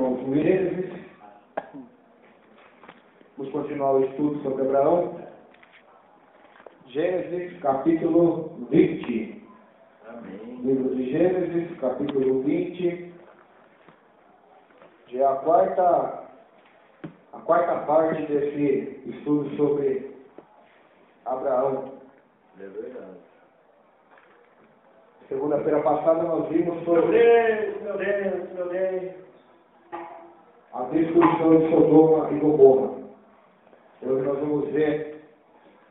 irmãos Gênesis. Vamos continuar o estudo sobre Abraão. Gênesis, capítulo 20. Amém. Livro de Gênesis, capítulo 20. Já é a quarta parte desse estudo sobre Abraão. É verdade. Segunda-feira passada nós vimos sobre Meu Deus. a destruição de Sodoma e Gomorra. Hoje nós vamos ver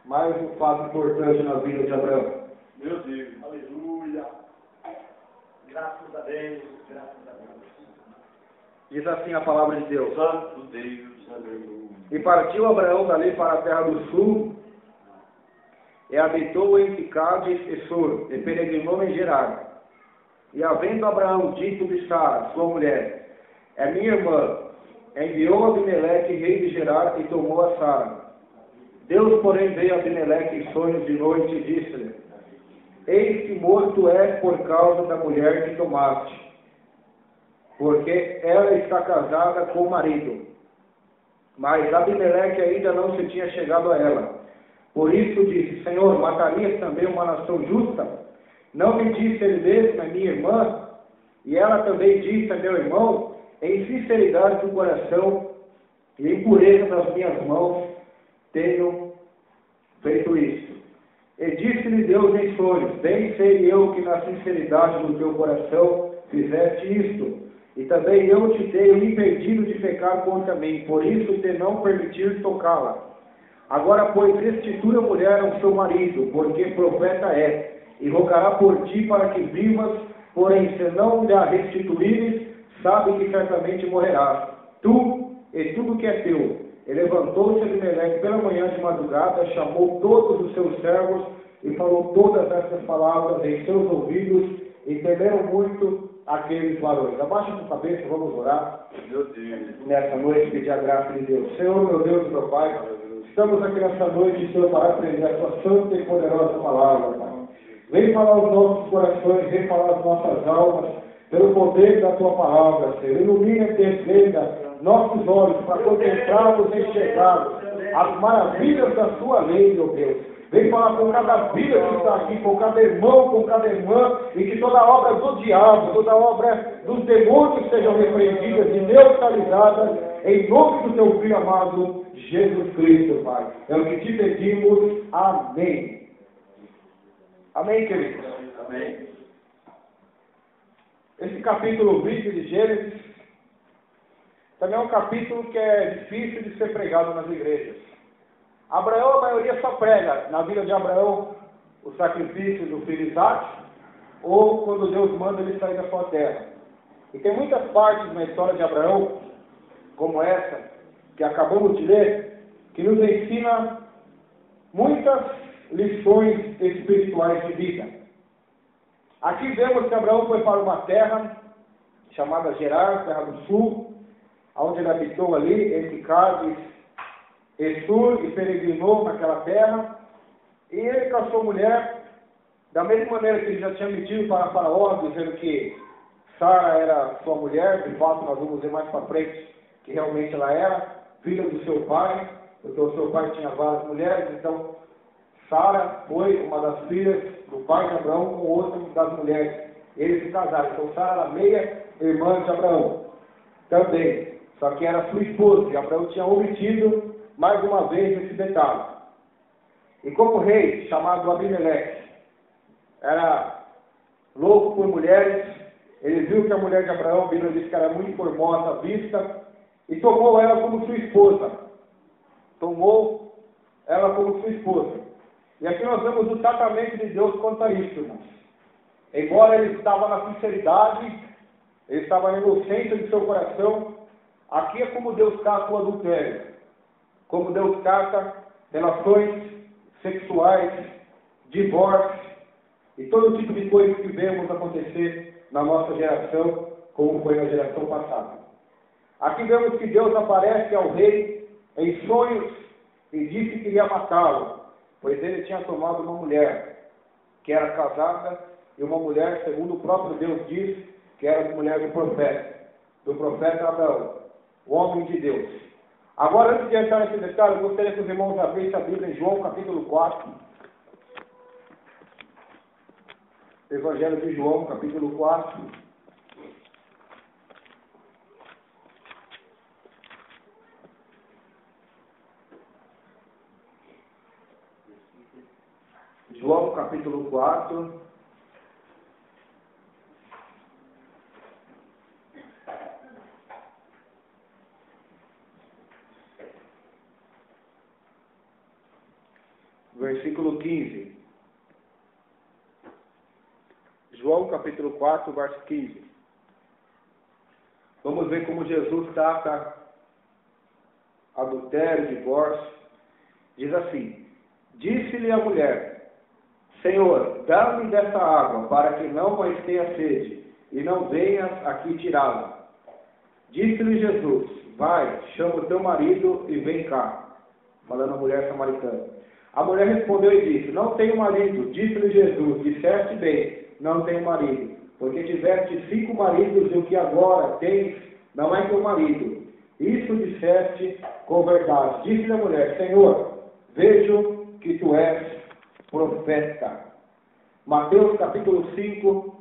mais um fato importante na vida de Abraão. Meu Deus, aleluia. Graças a Deus. Diz assim a palavra de Deus. Santo Deus, aleluia. E partiu Abraão dali para a terra do sul, e habitou em Cades e Sur, e peregrinou em Gerar. E havendo Abraão dito de Sara, sua mulher, é minha irmã, enviou Abimeleque, rei de Gerar, e tomou a Sara. Deus, porém, veio a Abimeleque em sonhos de noite e disse-lhe, eis que morto és por causa da mulher que tomaste, porque ela está casada com o marido. Mas Abimeleque ainda não se tinha chegado a ela. Por isso disse, Senhor, matarias também uma nação justa? Não me disse ele mesmo, é minha irmã? E ela também disse, é meu irmão, em sinceridade do coração e em pureza das minhas mãos, tenho feito isto. E disse-lhe Deus em sonhos, bem sei eu que na sinceridade do teu coração fizeste isto, e também eu te tenho impedido de pecar contra mim, por isso te não permitir tocá-la. Agora, pois, restitui a mulher ao seu marido, porque profeta é, e rogará por ti para que vivas, porém, se não lhe a restituíres, sabe que certamente morrerás, tu e tudo que é teu. E levantou-se Abimeleque pela manhã de madrugada, chamou todos os seus servos, e falou todas essas palavras em seus ouvidos, e temeram muito aqueles varões. Abaixa a tua cabeça, vamos orar. Meu Deus. Nessa noite, pedir a graça de Deus. Senhor, meu Deus e meu Pai, estamos aqui nessa noite, Senhor, para aprender a tua santa e poderosa palavra, Pai. Vem falar aos nossos corações, vem falar às nossas almas, pelo poder da tua palavra, Senhor. Ilumina e desvenda nossos olhos para contemplarmos e enxergarmos as maravilhas da sua lei, meu Deus. Vem falar com cada vida que está aqui, com cada irmão, com cada irmã, e que toda obra do diabo, toda obra dos demônios sejam repreendidas e neutralizadas, em nome do teu Filho amado, Jesus Cristo, Pai. É o que te pedimos. Amém. Amém, queridos? Amém. Esse capítulo 20 de Gênesis também é um capítulo que é difícil de ser pregado nas igrejas. Abraão, a maioria só prega na vida de Abraão o sacrifício do filho Isaac, ou quando Deus manda ele sair da sua terra. E tem muitas partes na história de Abraão, como essa, que acabamos de ler, que nos ensina muitas lições espirituais de vida. Aqui vemos que Abraão foi para uma terra chamada Gerar, terra do sul, onde ele habitou ali, entre Cades e Sur, e peregrinou naquela terra, e ele casou mulher, da mesma maneira que ele já tinha mentido para Faraó, dizendo que Sara era sua mulher. De fato, nós vamos ver mais para frente que realmente ela era filha do seu pai, porque o seu pai tinha várias mulheres, então Sara foi uma das filhas do pai de Abraão com outra das mulheres. Eles se casaram, então Sara era meia irmã de Abraão também, só que era sua esposa, e Abraão tinha omitido mais uma vez esse detalhe. E como rei, chamado Abimeleque, era louco por mulheres, ele viu que a mulher de Abraão, a Bíblia diz que era muito formosa à vista, e tomou ela como sua esposa. Tomou ela como sua esposa. E aqui nós vemos o tratamento de Deus quanto a isso, irmãos. Embora ele estava na sinceridade, ele estava na inocência de seu coração, aqui é como Deus trata o adultério, como Deus trata relações sexuais, divórcio e todo tipo de coisa que vemos acontecer na nossa geração, como foi na geração passada. Aqui vemos que Deus aparece ao rei em sonhos e disse que iria matá-lo, pois ele tinha tomado uma mulher que era casada, e uma mulher, segundo o próprio Deus diz, que era a mulher do profeta. do profeta Abraão, o homem de Deus. Agora, antes de entrar nesse detalhe, eu gostaria que os irmãos abrissem a Bíblia em João, capítulo 4. Evangelho de João, capítulo 4. João, capítulo 4. Versículo 15. João capítulo 4, verso 15. Vamos ver como Jesus trata adultério, divórcio. Diz assim: disse-lhe a mulher: Senhor, dá-me dessa água, para que não mais tenha sede, e não venhas aqui tirá-la. Disse-lhe Jesus: vai, chama o teu marido e vem cá. Falando a mulher samaritana. A mulher respondeu e disse: não tenho marido. Disse-lhe Jesus: disseste bem, não tenho marido, porque tiveste 5 maridos e o que agora tens não é teu marido. Isso disseste com verdade. Disse-lhe a mulher: Senhor, vejo que tu és profeta. Mateus capítulo 5,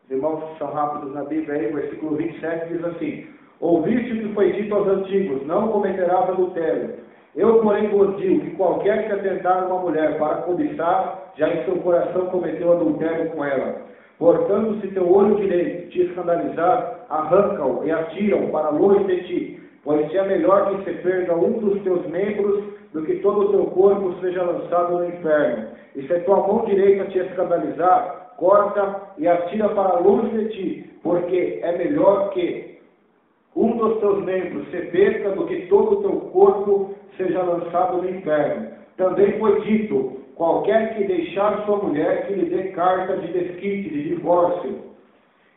os irmãos que são rápidos na Bíblia aí, versículo 27 diz assim: ouviste o que foi dito aos antigos, não cometerás adultério. Eu, porém, vos digo que qualquer que atentar uma mulher para cobiçar, já em seu coração cometeu adultério com ela. Portanto, se teu olho direito te escandalizar, arranca-o e atira-o para longe de ti, pois te é melhor que se perda um dos teus membros do que todo o teu corpo seja lançado no inferno. E se tua mão direita te escandalizar, corta e atira para longe de ti, porque é melhor que um dos teus membros se perca do que todo o teu corpo seja lançado no inferno. Também foi dito: qualquer que deixar sua mulher, que lhe dê carta de desquite, de divórcio.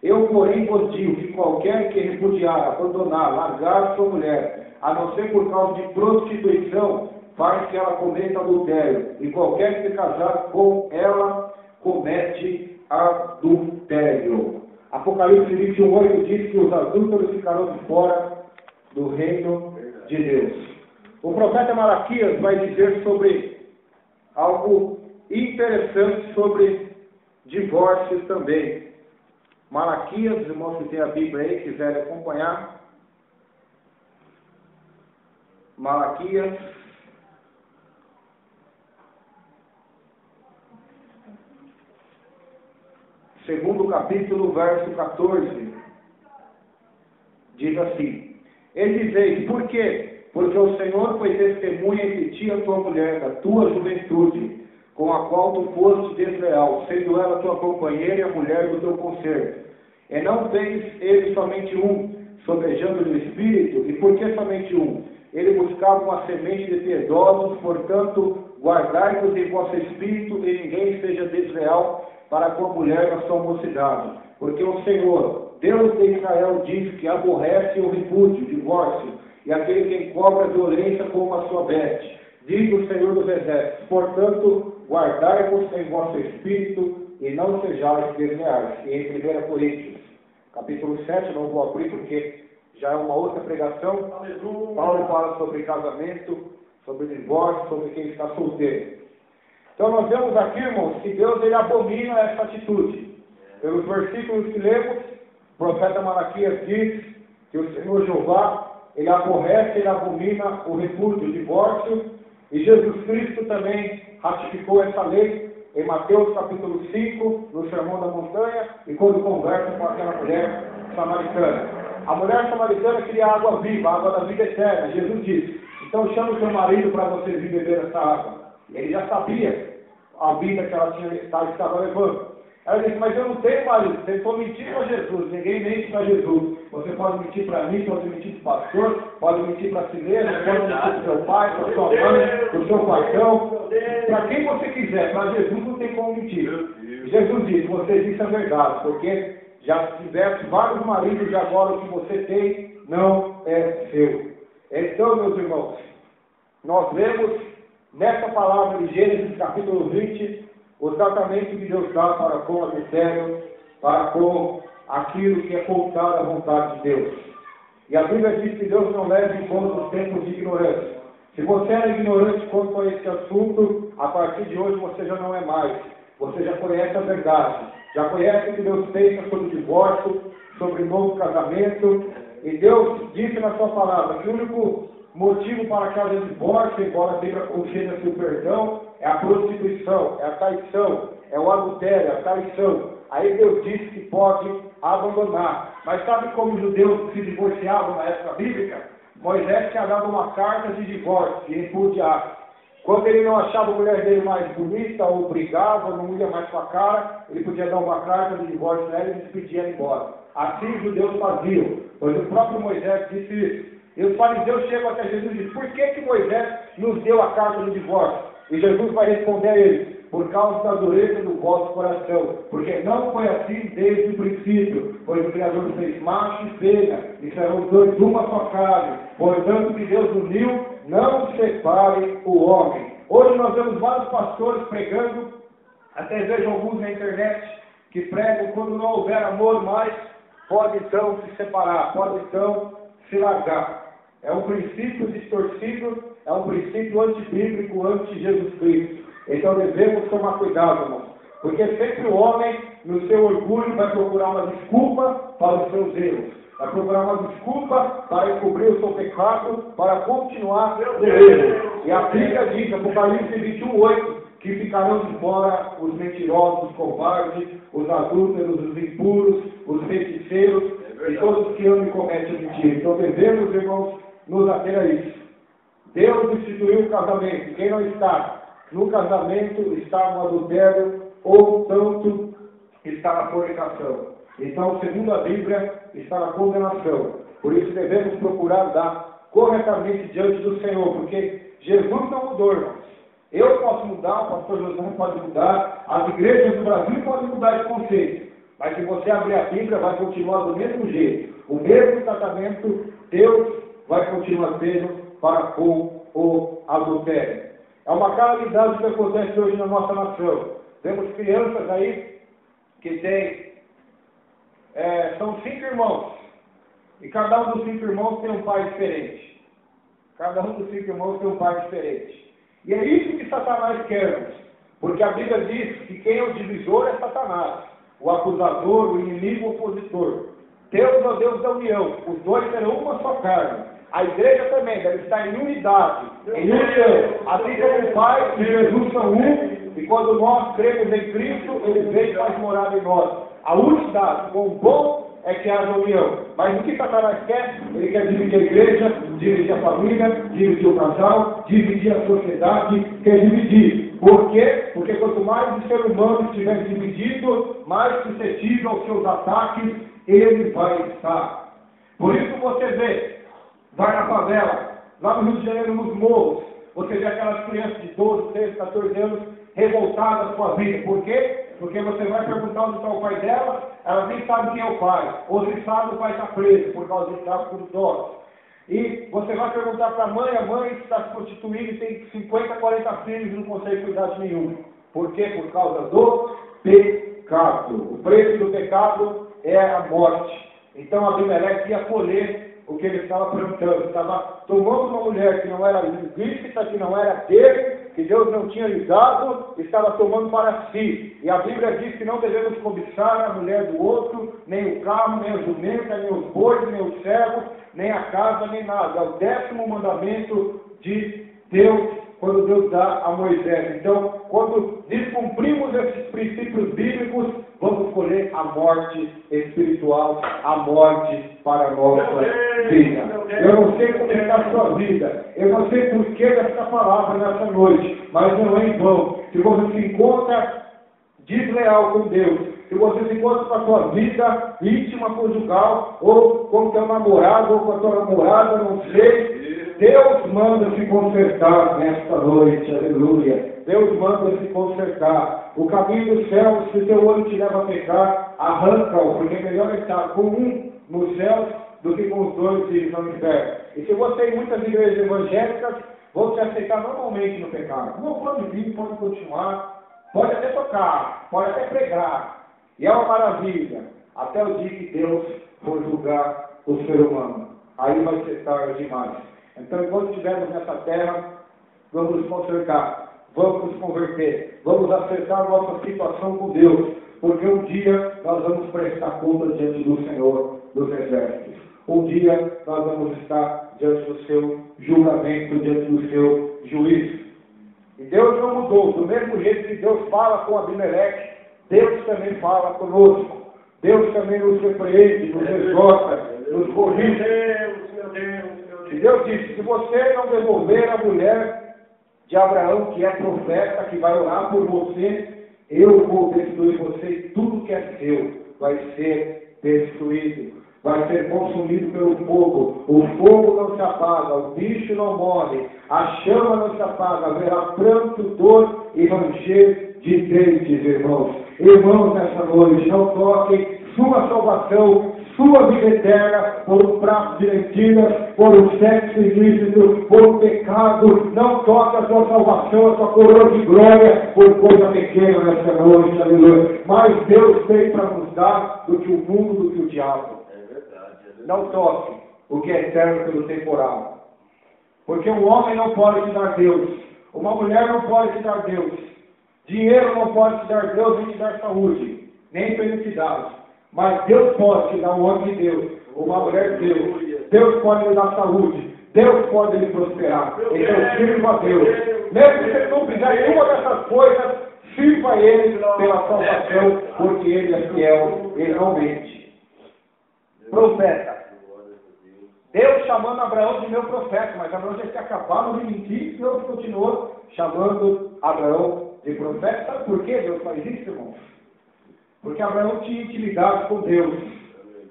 Eu, porém, vos digo que qualquer que repudiar, abandonar, largar sua mulher, a não ser por causa de prostituição, faz que ela cometa adultério. E qualquer que se casar com ela, comete adultério. Apocalipse 21:8 diz que os adúlteros ficarão de fora do reino de Deus. O profeta Malaquias vai dizer sobre algo interessante sobre divórcios também. Malaquias, os irmãos que têm a Bíblia aí, quiserem acompanhar. Malaquias. Segundo capítulo, verso 14. Diz assim: e dizeis, por quê? Porque o Senhor foi testemunha entre ti e a tua mulher, da tua juventude, com a qual tu foste desleal, sendo ela tua companheira e a mulher do teu conserto. E não fez ele somente um, sobejando-lhe o espírito, e por que somente um? Ele buscava uma semente de piedosos, portanto, guardai-vos em vosso espírito, e ninguém seja desleal para com a mulher da sua mocidade. Porque o Senhor, Deus de Israel, diz que aborrece o repúdio, o divórcio, e aquele que encobre a violência como a sua veste. Diz o Senhor dos Exércitos: portanto, guardai-vos em vosso espírito e não sejais desleais. E em 1 Coríntios, capítulo 7, não vou abrir porque já é uma outra pregação. Aleluia. Paulo fala sobre casamento, sobre divórcio, sobre quem está solteiro. Então nós vemos aqui, irmãos, que Deus ele abomina essa atitude. Pelos versículos que lemos, o profeta Malaquias diz que o Senhor Jeová, ele aborrece, ele abomina o repúdio, o divórcio, e Jesus Cristo também ratificou essa lei em Mateus capítulo 5, no Sermão da Montanha, e quando conversa com aquela mulher samaritana. A mulher samaritana queria água viva, água da vida eterna. Jesus disse: então chama o seu marido para você vir beber essa água. Ele já sabia a vida que ela estava levando. Ela disse: mas eu não tenho marido. Você for mentir para Jesus, ninguém mente para Jesus. Você pode mentir para mim, pode mentir para o pastor, pode mentir para si mesmo, pode mentir para o seu pai, para a sua mãe, para o seu patrão, para quem você quiser. Para Jesus não tem como mentir. Jesus disse: você disse a verdade, porque já tivesse vários maridos e agora o que você tem não é seu. Então, meus irmãos, nós vemos nessa palavra de Gênesis capítulo 20, o tratamento que Deus dá para com o adultério, para com aquilo que é contado à vontade de Deus. E a Bíblia diz que Deus não leva em conta os tempos de ignorância. Se você era ignorante quanto a esse assunto, a partir de hoje você já não é mais. Você já conhece a verdade. Já conhece o que Deus pensa sobre o divórcio, sobre o novo casamento. E Deus disse na sua palavra que o único motivo para que haja divórcio, embora seja conceda-se o perdão, é a prostituição, é a traição, é o adultério, é a traição. Aí Deus disse que pode abandonar. Mas sabe como os judeus se divorciavam na época bíblica? Moisés tinha dado uma carta de divórcio e repudiar. Quando ele não achava a mulher dele mais bonita, ou brigava, não ia mais com a cara, ele podia dar uma carta de divórcio nela e despedir ela embora. Assim os judeus faziam, pois o próprio Moisés disse isso. E os fariseus chegam até Jesus e dizem: por que Moisés nos deu a carta de divórcio? E Jesus vai responder a eles: por causa da dureza do vosso coração, porque não foi assim desde o princípio, pois o Criador fez macho e fêmea, e serão os dois uma só carne, portanto que Deus uniu, não separe o homem. Hoje nós vemos vários pastores pregando, até vejo alguns na internet, que pregam quando não houver amor mais, pode então se separar, pode então se largar. É um princípio distorcido, é um princípio antibíblico, anti-Jesus Cristo. Então devemos tomar cuidado, irmãos, porque sempre o homem, no seu orgulho, vai procurar uma desculpa para os seus erros, vai procurar uma desculpa para encobrir o seu pecado, para continuar no erro. E a Bíblia diz, Apocalipse 21:8, que ficarão de fora os mentirosos, os covardes, os adúlteros, os impuros, os feiticeiros e todos que amam e cometem mentira. Então devemos, irmãos, nos ater a isso. Deus instituiu o casamento. Quem não está no casamento está no adultério, ou tanto está na fornicação. Então, segundo a Bíblia, está na condenação. Por isso devemos procurar dar corretamente diante do Senhor, porque Jesus não mudou, irmãos. Eu posso mudar, o pastor José pode mudar, as igrejas do Brasil podem mudar de conceito. Mas se você abrir a Bíblia, vai continuar do mesmo jeito. O mesmo tratamento, Deus vai continuar tendo para com o adultério. É uma calamidade que acontece hoje na nossa nação. Temos crianças aí que são 5 irmãos. E cada um dos 5 irmãos tem um pai diferente. Cada um dos 5 irmãos tem um pai diferente. E é isso que Satanás quer. Porque a Bíblia diz que quem é o divisor é Satanás. O acusador, o inimigo, o opositor. Deus é o Deus da união. Os dois serão uma só carne. A igreja também deve estar em unidade, em união. Assim como o Pai e Jesus são um, e quando nós cremos em Cristo, Ele vem e faz morada em nós. A unidade, com o bom, é que haja união. Mas o que Satanás quer? Ele quer dividir a igreja, dividir a família, dividir o casal, dividir a sociedade, quer dividir. Por quê? Porque quanto mais o ser humano estiver dividido, mais suscetível aos seus ataques ele vai estar. Por isso você vê, vai na favela, lá no Rio de Janeiro, nos morros, você vê aquelas crianças de 12, 13, 14 anos revoltadas com a vida. Por quê? Porque você vai perguntar onde está o pai dela, ela nem sabe quem é o pai. Ou se sabe, o pai está preso por causa de tráfico de drogas. E você vai perguntar para a mãe está se prostituindo e tem 50, 40 filhos e não consegue cuidar de nenhum. Por quê? Por causa do pecado. O preço do pecado é a morte. Então Abimeleque ia colher o que ele estava plantando. Estava tomando uma mulher que não era lícita, que não era dele, que Deus não tinha lhe dado, estava tomando para si. E a Bíblia diz que não devemos cobiçar a mulher do outro, nem o carro, nem a jumenta, nem os bois, nem os servos, nem a casa, nem nada. É o 10º mandamento de Deus, quando Deus dá a Moisés. Então, quando descumprimos esses princípios bíblicos, vamos colher a morte espiritual, a morte para a nossa vida. Eu não sei como está a sua vida, eu não sei por que dessa palavra nessa noite, mas não é em vão. Se você se encontra desleal com Deus, se você se encontra com a sua vida íntima, conjugal, ou com o teu namorado, ou com a tua namorada, não sei, Deus manda se consertar nesta noite, aleluia. Deus manda se consertar. O caminho do céu, se teu olho te leva a pecar, arranca-o, porque é melhor estar com um nos céus do que com os dois e no inferno. E se você em muitas igrejas evangélicas, vão te aceitar normalmente no pecado. Não pode vir, pode continuar, pode até tocar, pode até pregar. E é uma maravilha. até o dia que Deus for julgar o ser humano. Aí vai ser tarde demais. Então, enquanto estivermos nessa terra, vamos nos consertar, vamos nos converter, vamos acertar nossa situação com Deus, porque um dia nós vamos prestar conta diante do Senhor dos Exércitos. Um dia nós vamos estar diante do seu julgamento, diante do seu juízo. E Deus não mudou. Do mesmo jeito que Deus fala com Abimeleque, Deus também fala conosco. Deus também nos repreende, nos exorta, nos corrige. E Deus disse, se você não devolver a mulher de Abraão, que é profeta, que vai orar por você, eu vou destruir você e tudo que é seu vai ser destruído. Vai ser consumido pelo fogo. O fogo não se apaga, o bicho não morre, a chama não se apaga, haverá pranto, dor e ranger de dentes, irmãos. Irmãos, nessa noite, não toquem sua salvação, sua vida eterna, por um prato de lentilhas, por um sexo ilícito, por um pecado. Não toque a sua salvação, a sua coroa de glória, por coisa pequena nessa noite, aleluia. Mas Deus tem para nos dar do que o mundo, do que o diabo. Não toque o que é eterno pelo temporal. Porque um homem não pode te dar Deus. Uma mulher não pode te dar Deus. Dinheiro não pode te dar Deus, nem te dar saúde, nem felicidade. Mas Deus pode te dar um homem de Deus, uma mulher de Deus. Deus pode lhe dar saúde. Deus pode lhe prosperar. Então sirva a Deus. Mesmo que você não fizer nenhuma dessas coisas, sirva a Ele pela salvação, porque Ele é fiel, Ele não mente. Profeta. Deus chamando Abraão de meu profeta, mas Abraão já tinha acabado de mentir, e Deus continuou chamando Abraão de profeta. Sabe por que Deus faz isso, irmãos? Porque Abraão tinha intimidade com Deus.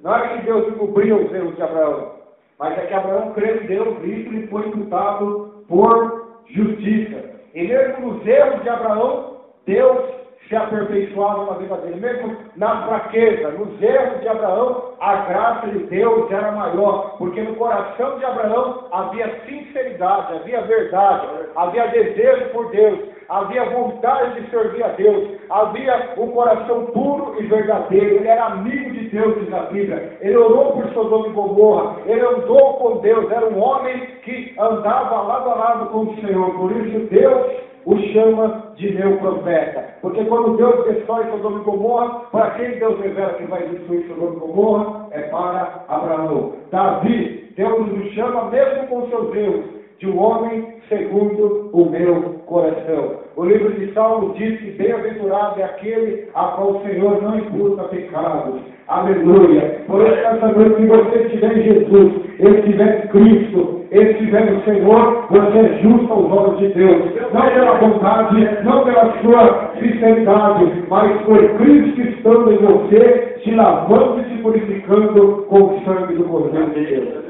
Não era que Deus encobria os erros de Abraão, mas é que Abraão creu em Deus e isso lhe foi imputado por justiça. E mesmo nos erros de Abraão, Deus se aperfeiçoava na vida dele. Mesmo na fraqueza, nos erros de Abraão, a graça de Deus era maior, porque no coração de Abraão havia sinceridade, havia verdade, havia desejo por Deus, havia vontade de servir a Deus, havia um coração puro e verdadeiro. Ele era amigo de Deus, diz a Bíblia. Ele orou por Sodoma e Gomorra, ele andou com Deus, era um homem que andava lado a lado com o Senhor. Por isso Deus o chama de meu profeta. Porque quando Deus destrói Sodoma e Gomorra, para quem Deus revela que vai destruir Sodoma e Gomorra? É para Abraão. Davi, Deus o chama mesmo com seus erros, de um homem segundo o meu coração. O livro de Salmos diz que bem-aventurado é aquele a qual o Senhor não imputa pecados. Aleluia. Por isso, essa noite, que você estiver em Jesus, ele estiver em Cristo, ele estiver no Senhor, você é justo aos olhos de Deus. Não pela vontade, não pela sua sinceridade, mas por Cristo estando em você, te lavando e te purificando com o sangue do Cordeiro de Deus.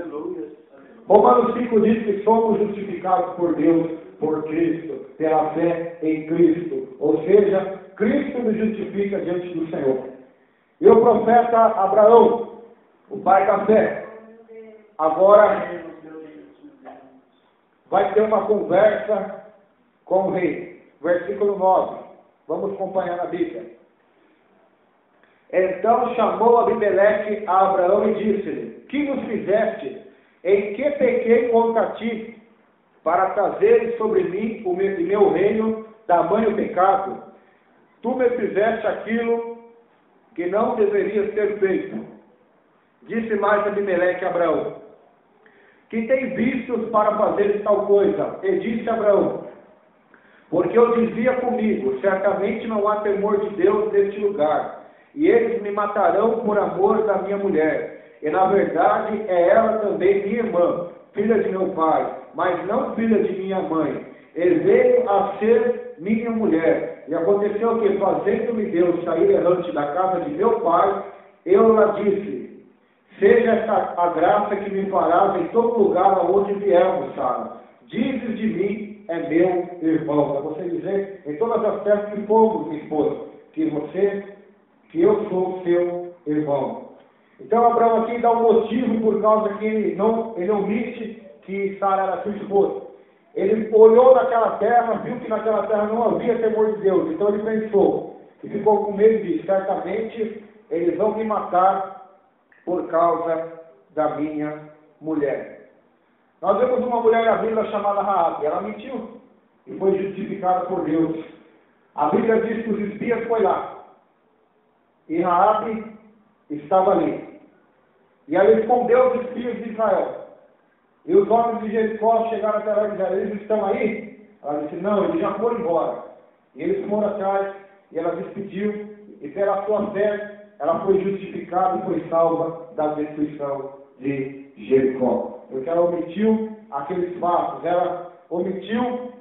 Romanos 5 diz que somos justificados por Deus, por Cristo, pela fé em Cristo. Ou seja, Cristo nos justifica diante do Senhor. E o profeta Abraão, o pai da fé, agora vai ter uma conversa com o rei. Versículo 9. Vamos acompanhar na Bíblia. Então chamou Abimeleque a Abraão e disse-lhe: que nos fizeste? Em que pequei contra ti, para trazeres sobre mim o meu reino tamanho pecado? Tu me fizeste aquilo que não deverias ter feito. Disse mais Abimeleque a Abraão: que tem vícios para fazer tal coisa? E disse Abraão: porque eu dizia comigo, certamente não há temor de Deus neste lugar, e eles me matarão por amor da minha mulher. E na verdade é ela também minha irmã, filha de meu pai, mas não filha de minha mãe. E veio a ser minha mulher. E aconteceu que, fazendo-me Deus sair errante da casa de meu pai, eu lá disse: seja esta a graça que me farás em todo lugar aonde viermos, Sara. Dizes de mim, é meu irmão. Para você dizer em todas as festas que fomos, minha esposa, que eu sou seu irmão. Então Abraão aqui dá um motivo por causa que ele omite que Sara era sua esposa. Ele olhou naquela terra, viu que naquela terra não havia temor de Deus. Então ele pensou e ficou com medo e disse: certamente eles vão me matar por causa da minha mulher. Nós vemos uma mulher na Bíblia chamada Raabe. Ela mentiu e foi justificada por Deus. A Bíblia diz que os espias foram lá. E Raabe estava ali. E ela escondeu os espias de Israel. E os homens de Jericó chegaram até lá e disseram: eles estão aí? Ela disse: não, eles já foram embora. E eles foram atrás, e ela despediu, e pela sua fé, ela foi justificada e foi salva da destruição de Jericó. Porque ela omitiu aqueles fatos, ela omitiu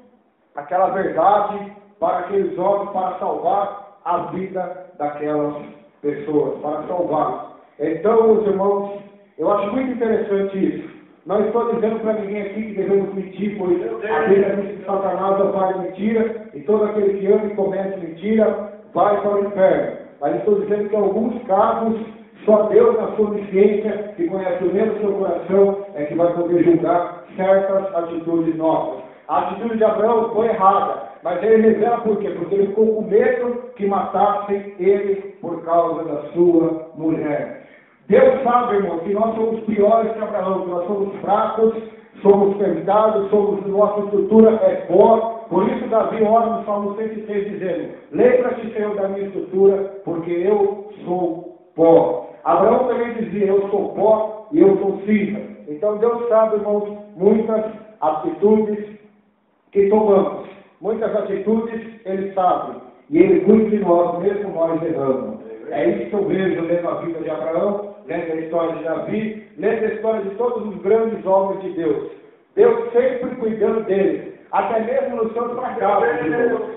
aquela verdade para aqueles homens, para salvar a vida daquelas pessoas, para salvar. Então, meus irmãos, eu acho muito interessante isso. Não estou dizendo para ninguém aqui que devemos mentir, pois a Bíblia diz que Satanás é o pai de mentira, e todo aquele que ama e comete mentira vai para o inferno. Mas estou dizendo que em alguns casos, só Deus, na sua onisciência, que conhece o mesmo seu coração, é que vai poder julgar certas atitudes nossas. A atitude de Abraão foi errada, mas ele revela por quê? Porque ele ficou com medo que matassem ele por causa da sua mulher. Deus sabe, irmão, que nós somos piores que Abraão, que nós somos fracos, somos tentados, nossa estrutura é pó. Por isso Davi ora no Salmo 103 dizendo: lembra-te, Senhor, da minha estrutura, porque eu sou pó. Abraão também dizia: eu sou pó e eu sou cinza. Então Deus sabe, irmãos, muitas atitudes que tomamos. Muitas atitudes Ele sabe. E Ele cuida de nós, mesmo nós erramos. É isso que eu vejo lendo a vida de Abraão, lendo a história de Davi, lendo a história de todos os grandes homens de Deus. Deus sempre cuidando deles, até mesmo nos seus fracassos.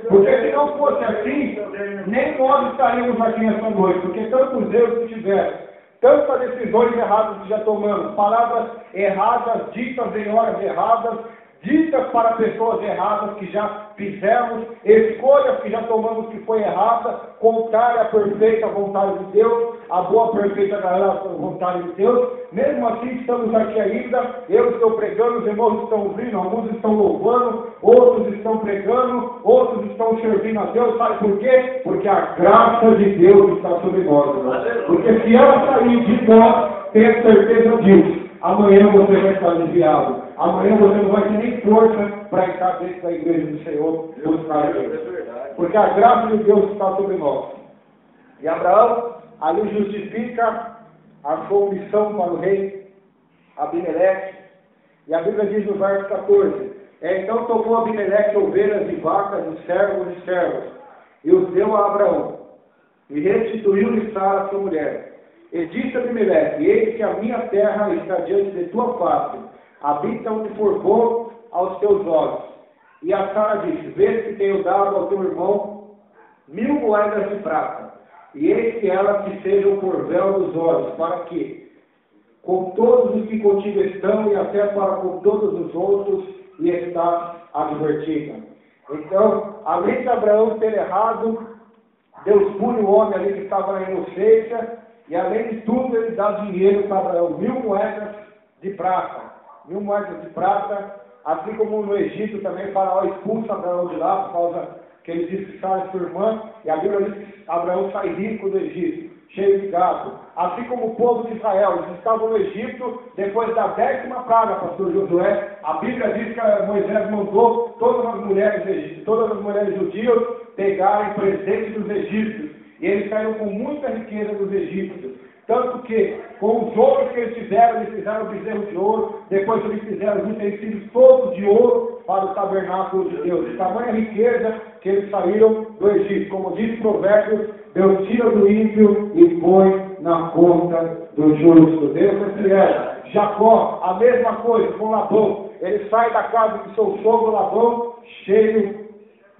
Porque se não fosse assim, nem nós estaríamos aqui nessa noite. Porque tantos erros que tiveram, tantas decisões erradas que já tomamos, palavras erradas, ditas em horas erradas, ditas para pessoas erradas que já fizemos, escolhas que já tomamos que foi errada, contrária à perfeita vontade de Deus, a boa, perfeita vontade de Deus. Mesmo assim, estamos aqui ainda. Eu estou pregando, os irmãos estão ouvindo, alguns estão louvando, outros estão pregando, outros estão servindo a Deus. Sabe por quê? Porque a graça de Deus está sobre nós, irmãos. Porque se ela sair de nós, tenha certeza disso, amanhã você vai estar desviado. Amanhã você não vai ter nem força para entrar dentro da igreja do Senhor buscar a Deus. Porque a graça de Deus está sobre nós. E Abraão ali justifica a sua omissão para o rei Abimeleque. E a Bíblia diz no verso 14: então tomou Abimeleque ovelhas e vacas e servos, e os deu a Abraão, e restituiu-lhe Sara sua mulher. E disse a Abimeleque: eis que a minha terra está diante de tua face, habita onde for bom aos teus olhos. E a Sara disse: vê que tenho dado ao teu irmão 1000 moedas de prata, e eis que elas te sejam por véu dos olhos, para que, com todos os que contigo estão, e até para com todos os outros, e estás advertida. Então, além de Abraão ter errado, Deus pune o homem ali que estava na inocência, e além de tudo, ele dá dinheiro para Abraão, 1000 moedas de prata. 1000 moedas de prata, assim como no Egito também, Faraó expulsa Abraão de lá, por causa que ele disse que sai sua irmã, e a Bíblia diz que Abraão sai rico do Egito, cheio de gado. Assim como o povo de Israel, eles estavam no Egito, depois da 10ª praga, pastor Josué, a Bíblia diz que Moisés mandou todas as mulheres judias pegarem presentes dos egípcios, e eles saíram com muita riqueza dos egípcios. Tanto que, com os ouros que eles fizeram bezerro de ouro, depois eles fizeram os utensílios todos de ouro para o tabernáculo de Deus. De tamanha riqueza que eles saíram do Egito. Como diz Provérbios, Deus tira do ímpio e põe na conta do justo. Deus é fiel. Jacó, a mesma coisa com Labão. Ele sai da casa de seu sogro Labão, cheio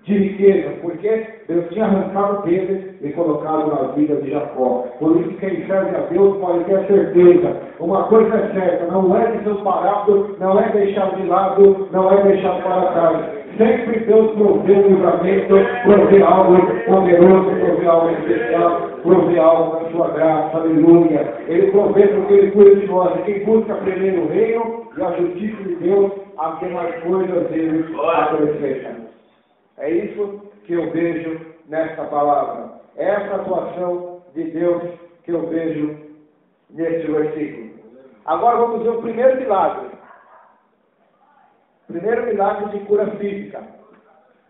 de riqueza, porque Deus tinha arrancado dele e colocado na vida de Jacó. Por isso quem serve a Deus pode ter certeza. Uma coisa é certa, não é desamparado, não é deixado de lado, não é deixado para trás. Sempre Deus provê um livramento, provê algo poderoso, provê algo especial, provê algo na sua graça, aleluia. Ele provê porque Ele cuida de nós. E quem busca primeiro o reino e a justiça de Deus, as demais coisas Ele acrescenta. É isso que eu vejo nesta palavra. Essa atuação de Deus que eu vejo neste versículo. Agora vamos ver o primeiro milagre. Primeiro milagre de cura física.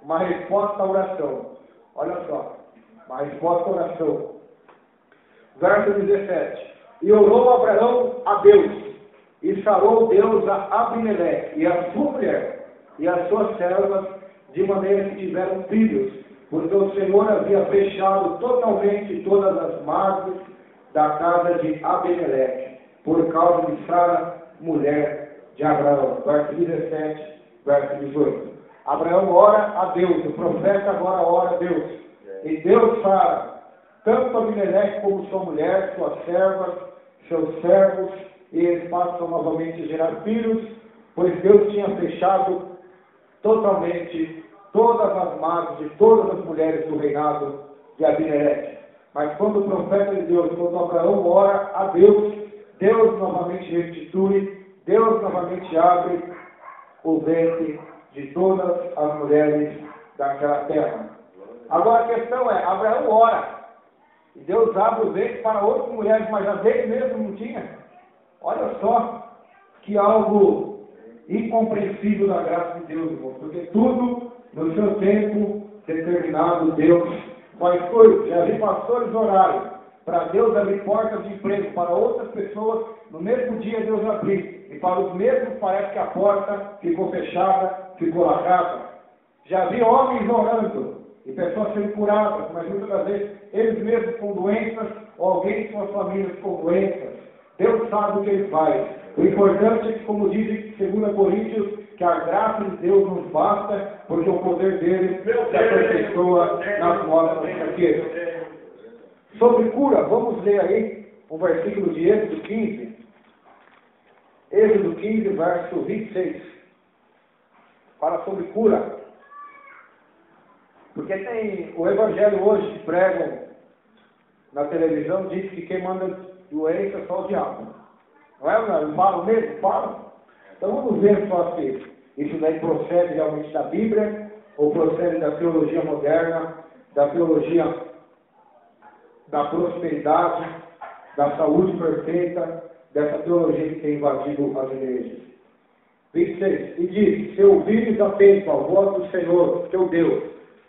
Uma resposta à oração. Olha só. Uma resposta à oração. Verso 17. E orou Abraão a Deus. E sarou Deus a Abimeleque e a sua mulher e as suas servas, de maneira que tiveram filhos, porque o Senhor havia fechado totalmente todas as margens da casa de Abimeleque, por causa de Sara, mulher de Abraão. Verso 17, verso 18. Abraão ora a Deus, o profeta agora ora a Deus. E Deus sara tanto Abimeleque como sua mulher, suas servas, seus servos, e eles passam novamente a gerar filhos, pois Deus tinha fechado totalmente todas as margens de todas as mulheres do reinado de Abimeleque. Mas quando o profeta de Deus, quando Abraão ora a Deus, Deus novamente restitui, Deus novamente abre o ventre de todas as mulheres daquela terra. Agora a questão é, Abraão ora, e Deus abre o ventre para outras mulheres, mas a dele mesmo não tinha. Olha só que algo incompreensível da graça de Deus, irmão, porque tudo no seu tempo determinado Deus faz coisas. Já vi pastores orarem para Deus abrir portas de emprego para outras pessoas, no mesmo dia Deus abrir, e para os mesmos parece que a porta ficou fechada, ficou lacrada. Já vi homens orando e pessoas sendo curadas, mas muitas das vezes eles mesmos com doenças, ou alguém de suas famílias com doenças. Deus sabe o que Ele faz. O importante é que, como diz em 2 Coríntios, que a graça de Deus nos basta, porque o poder dele se aperfeiçoa nas nossas fraquezas. Sobre cura, vamos ler aí o versículo de Êxodo 15. Êxodo 15, verso 26. Fala sobre cura. Porque tem o evangelho hoje que pregam na televisão, diz que quem manda doença é só o diabo. Não é? Não falam mesmo? Falam. Então vamos ver só se isso daí procede realmente da Bíblia, ou procede da teologia moderna, da teologia da prosperidade, da saúde perfeita, dessa teologia que tem invadido as igrejas. 26. E diz: se ouvires atento à voz do Senhor, teu Deus,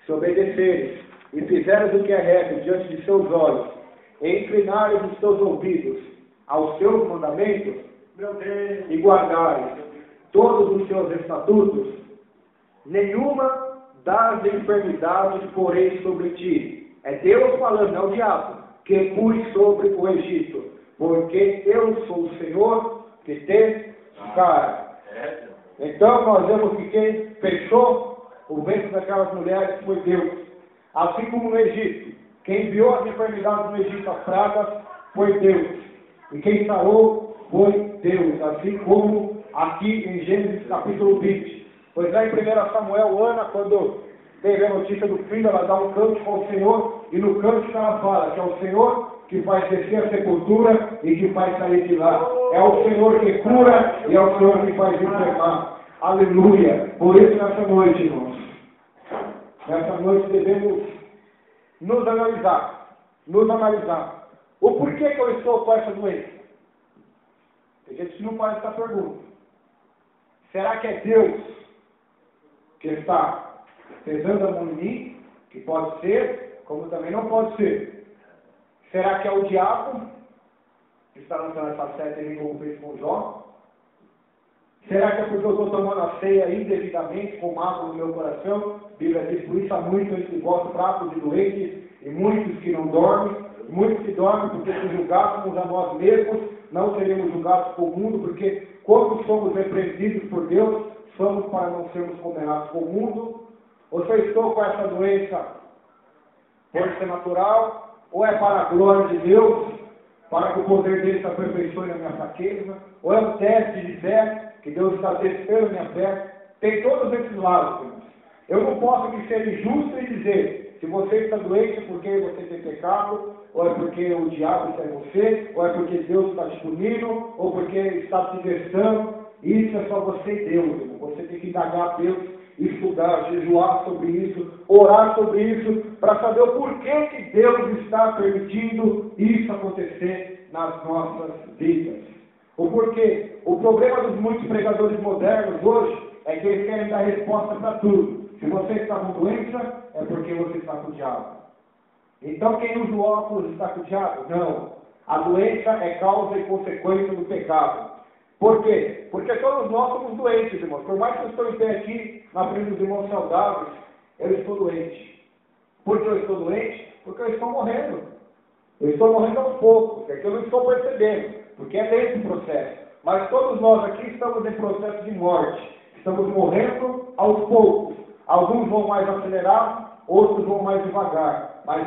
se obedeceres e fizeres o que é reto diante de seus olhos, e inclinares os teus ouvidos aos seus mandamentos, e guardares todos os seus estatutos, nenhuma das enfermidades porei sobre ti. É Deus falando, é o diabo, que pus sobre o Egito, porque eu sou o Senhor que te sara. Então nós vemos que quem fechou o ventre daquelas mulheres foi Deus. Assim como no Egito, quem enviou as enfermidades no Egito, as pragas, foi Deus. E quem sarou foi Deus. Assim como aqui em Gênesis capítulo 20. Pois lá em 1 Samuel, Ana, quando teve a notícia do filho, ela dá um cântico ao Senhor, e no cântico ela fala que é o Senhor que faz descer a sepultura e que faz sair de lá. É o Senhor que cura e é o Senhor que faz enfermar. Aleluia! Por isso nessa noite, irmãos, nessa noite devemos nos analisar. O porquê que eu estou com essa doença? Tem gente que não faz essa pergunta. Será que é Deus que está pesando a mão em mim? Que pode ser, como também não pode ser. Será que é o diabo que está lançando essa seta em mim, como fez com Jó? Será que é porque eu estou tomando a ceia indevidamente, com mágoa no meu coração? A Bíblia diz: por isso há muitos entre vós fracos e doentes, e muitos que não dormem, muitos que dormem, porque se julgássemos a nós mesmos, não seríamos julgados por mundo, porque quando somos repreendidos por Deus, somos para não sermos condenados com o mundo. Ou se eu estou com essa doença por ser natural, ou é para a glória de Deus, para que o poder dele se aperfeiçoe na minha fraqueza, ou é um teste de fé, que Deus está testando a minha fé. Tem todos esses lados, irmãos. Eu não posso aqui ser injusto e dizer, se você está doente é porque você tem pecado, ou é porque o diabo está em você, ou é porque Deus está te punindo, ou porque está te testando. Isso é só você e Deus, irmão. Você tem que indagar a Deus estudar, jejuar sobre isso, orar sobre isso, para saber o porquê que Deus está permitindo isso acontecer nas nossas vidas. O porquê? O problema dos muitos pregadores modernos hoje é que eles querem dar resposta para tudo. Se você está com doença, é porque você está com o diabo. Então quem usa o óculos está com o diabo? Não. A doença é causa e consequência do pecado. Por quê? Porque todos nós somos doentes, irmãos. Por mais que eu estou em pé aqui, na frente dos irmãos saudáveis, eu estou doente. Por que eu estou doente? Porque eu estou morrendo. Eu estou morrendo aos poucos, é que eu não estou percebendo, porque é lento o processo. Mas todos nós aqui estamos em processo de morte. Estamos morrendo aos poucos. Alguns vão mais acelerar, outros vão mais devagar. Mas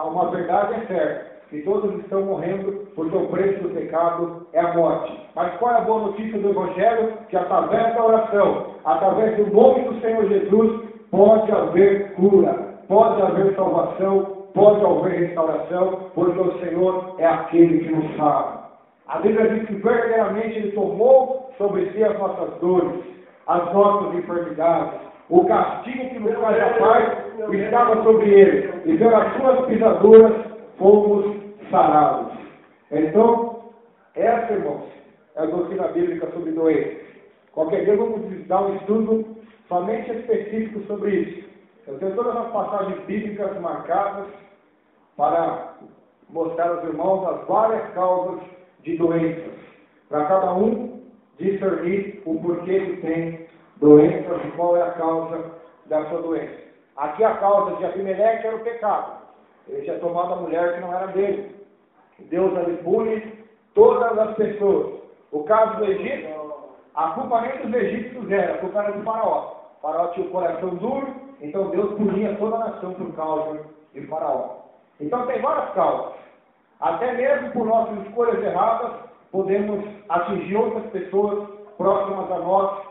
uma verdade é certa, que todos estão morrendo, porque o preço do pecado é a morte. Mas qual é a boa notícia do Evangelho? Que através da oração, através do nome do Senhor Jesus, pode haver cura, pode haver salvação, pode haver restauração, porque o Senhor é aquele que nos salva. A Bíblia diz que verdadeiramente Ele tomou sobre si as nossas dores, as nossas enfermidades. O castigo que nos faz a paz estava sobre Ele, e pelas suas pisaduras fomos sarados. Então, essa, irmãos, é a doutrina bíblica sobre doenças. Qualquer dia vamos dar um estudo somente específico sobre isso. Eu tenho todas as passagens bíblicas marcadas para mostrar aos irmãos as várias causas de doenças, para cada um discernir o porquê que tem doenças e qual é a causa da sua doença. Aqui a causa de Abimeleque era o pecado. Ele tinha tomado a mulher que não era dele. Deus ali pune todas as pessoas. O caso do Egito, a culpa nem dos egípcios era, a culpa era do faraó. O faraó tinha o coração duro, então Deus punia toda a nação por causa de faraó. Então tem várias causas. Até mesmo por nossas escolhas erradas, podemos atingir outras pessoas próximas a nós.